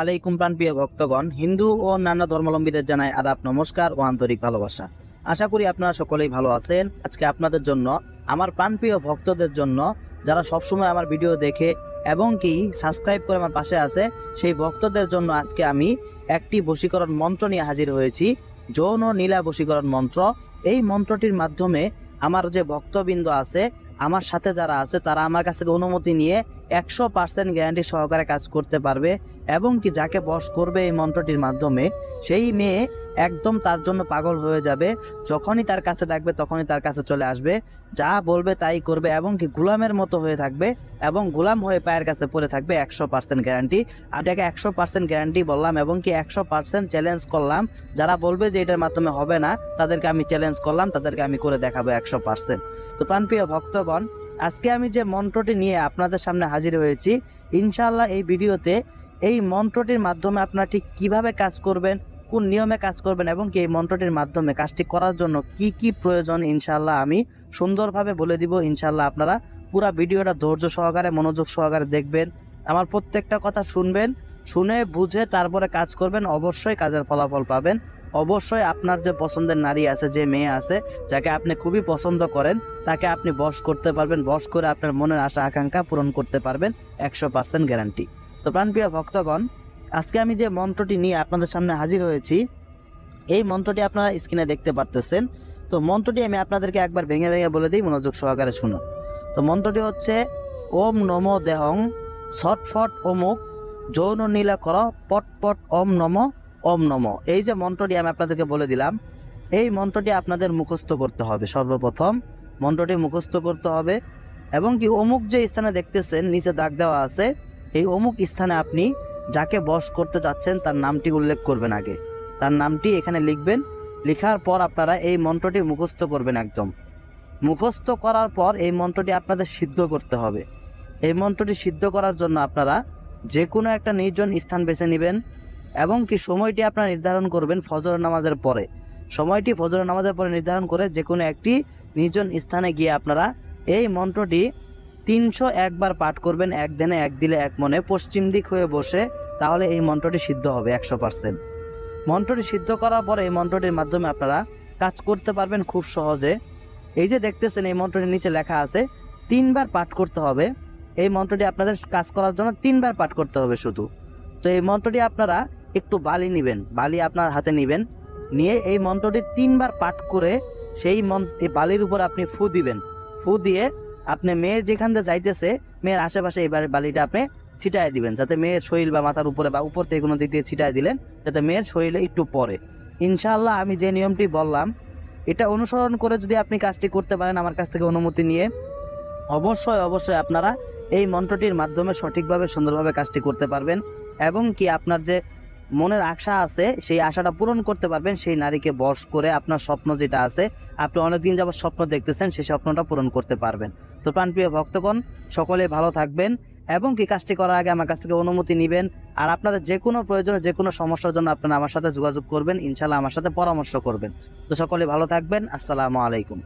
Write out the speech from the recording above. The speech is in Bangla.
আলাইকুম প্রাণপ্রিয় ভক্তগণ, হিন্দু ও অন্যান্য ধর্মাবলম্বীদের জানাই আদাব, নমস্কার ও আন্তরিক ভালোবাসা। আশা করি আপনারা সকলেই ভালো আছেন। আজকে আপনাদের জন্য, আমার প্রাণপ্রিয় ভক্তদের জন্য, যারা সবসময় আমার ভিডিও দেখে এবং কি সাবস্ক্রাইব করে আমার পাশে আছে, সেই ভক্তদের জন্য আজকে আমি একটি বশীকরণ মন্ত্র নিয়ে হাজির হয়েছি। যৌন নীলা বশীকরণ মন্ত্র। এই মন্ত্রটির মাধ্যমে আমার যে ভক্তবৃন্দ আছে, আমার সাথে যারা আছে, তারা আমার কাছ থেকে অনুমতি নিয়ে 100% গ্যারান্টি সহকারে কাজ করতে পারবে। এবং কি যাকে বশ করবে এই মন্ত্রটির মাধ্যমে, সেই মেয়ে একদম তার জন্য পাগল হয়ে যাবে। যখনই তার কাছে ডাকবে তখনই তার কাছে চলে আসবে, যা বলবে তাই করবে এবং কি গোলামের মতো হয়ে থাকবে এবং গোলাম হয়ে পায়ের কাছে পড়ে থাকবে। 100% গ্যারান্টি। আর এটাকে 100% গ্যারান্টি বললাম এবং কি 100% চ্যালেঞ্জ করলাম। যারা বলবে যে এটার মাধ্যমে হবে না, তাদেরকে আমি চ্যালেঞ্জ করলাম, তাদেরকে আমি করে দেখাবো 100%। তো প্রাণপ্রিয় ভক্তগণ, আজকে আমি যে মন্ত্রটি নিয়ে আপনাদের সামনে হাজির হয়েছি, ইনশাআল্লাহ এই ভিডিওতে এই মন্ত্রটির মাধ্যমে আপনারা ঠিক কিভাবে কাজ করবেন, কোন নিয়মে কাজ করবেন এবং কি এই মন্ত্রটির মাধ্যমে কাজটি করার জন্য কি কি প্রয়োজন, ইনশাআল্লাহ আমি সুন্দরভাবে বলে দিব। ইনশাআল্লাহ আপনারা পুরো ভিডিওটা ধৈর্য সহকারে, মনোযোগ সহকারে দেখবেন, আমার প্রত্যেকটা কথা শুনবেন, শুনে বুঝে তারপরে কাজ করবেন। অবশ্যই কাজের ফলাফল পাবেন। অবশ্যই আপনার যে পছন্দের নারী আছে, যে মেয়ে আছে, যাকে আপনি খুবই পছন্দ করেন, তাকে আপনি বশ করতে পারবেন। বশ করে আপনার মনের আশা আকাঙ্ক্ষা পূরণ করতে পারবেন। 100% গ্যারান্টি। তো প্রাণপ্রিয় ভক্তগণ, আজকে আমি যে মন্ত্রটি নিয়ে আপনাদের সামনে হাজির হয়েছি, এই মন্ত্রটি আপনারা স্ক্রিনে দেখতে পারতেছেন। তো মন্ত্রটি আমি আপনাদেরকে একবার ভেঙে ভেঙে বলে দিই, মনোযোগ সহকারে শুনুন। তো মন্ত্রটি হচ্ছে ওম নমো দেহং ছটফট অমুক যৌন নীলা কর পট পট ওম নমো। এই যে মন্ত্রটি আমি আপনাদেরকে বলে দিলাম, এই মন্ত্রটি আপনাদের মুখস্থ করতে হবে। সর্বপ্রথম মন্ত্রটি মুখস্থ করতে হবে এবং কি অমুক যে স্থানে দেখতেছেন নিচে দাগ দেওয়া আছে, এই অমুক স্থানে আপনি যাকে বশ করতে যাচ্ছেন তার নামটি উল্লেখ করবেন। আগে তার নামটি এখানে লিখবেন। লেখার পর আপনারা এই মন্ত্রটি মুখস্থ করবেন। একদম মুখস্থ করার পর এই মন্ত্রটি আপনাদের সিদ্ধ করতে হবে। এই মন্ত্রটি সিদ্ধ করার জন্য আপনারা যে কোনো একটা নির্জন স্থান বেছে নেবেন এবং কি সময়টি আপনারা নির্ধারণ করবেন ফজর নামাজের পরে। সময়টি ফজর নামাজের পরে নির্ধারণ করে যে কোনো একটি নির্জন স্থানে গিয়ে আপনারা এই মন্ত্রটি 301 বার পাঠ করবেন। এক দিনে এক দিলে এক মনে, পশ্চিম দিক হয়ে বসে। তাহলে এই মন্ত্রটি সিদ্ধ হবে 100%। মন্ত্রটি সিদ্ধ করার পরে এই মন্ত্রটির মাধ্যমে আপনারা কাজ করতে পারবেন খুব সহজে। এই যে দেখতেছেন, এই মন্ত্রটির নিচে লেখা আছে 3 বার পাঠ করতে হবে। এই মন্ত্রটি আপনাদের কাজ করার জন্য 3 বার পাঠ করতে হবে শুধু। তো এই মন্ত্রটি আপনারা একটু বালি নেবেন, বালি আপনার হাতে নেবেন, নিয়ে এই মন্ত্রটি 3 বার পাঠ করে সেই বালির উপর আপনি ফু দিবেন। ফু দিয়ে আপনি মেয়ে যেখান দিয়ে যাইতেছে, মেয়ের আশেপাশে এই বালিটা আপনি ছিটায় দিবেন, যাতে মেয়ের শরীর বা মাথার উপরে বা উপর থেকে কোনো দিক দিয়ে ছিটায় দিলেন, যাতে মেয়ের শরীরে একটু পড়ে। ইনশাআল্লাহ আমি যে নিয়মটি বললাম, এটা অনুসরণ করে যদি আপনি কাজটি করতে পারেন আমার কাছ থেকে অনুমতি নিয়ে, অবশ্যই আপনারা এই মন্ত্রটির মাধ্যমে সঠিকভাবে সুন্দরভাবে কাজটি করতে পারবেন এবং কি আপনার যে মনের আশা আছে সেই আশাটা পূরণ করতে পারবেন। সেই নারীকে বশ করে আপনার স্বপ্ন যেটা আছে, আপনি অনেকদিন যাবত স্বপ্ন দেখতেছেন, সেই স্বপ্নটা পূরণ করতে পারবেন। তো প্রাণপ্রিয় ভক্তগণ, সকলে ভালো থাকবেন এবং কি কাজটি করার আগে আমার কাছ থেকে অনুমতি নেবেন। আর আপনাদের যে কোনো প্রয়োজনে, যে কোনো সমস্যার জন্য আপনারা আমার সাথে যোগাযোগ করবেন। ইনশাআল্লাহ আমার সাথে পরামর্শ করবেন। তো সকলে ভালো থাকবেন। আসসালামু আলাইকুম।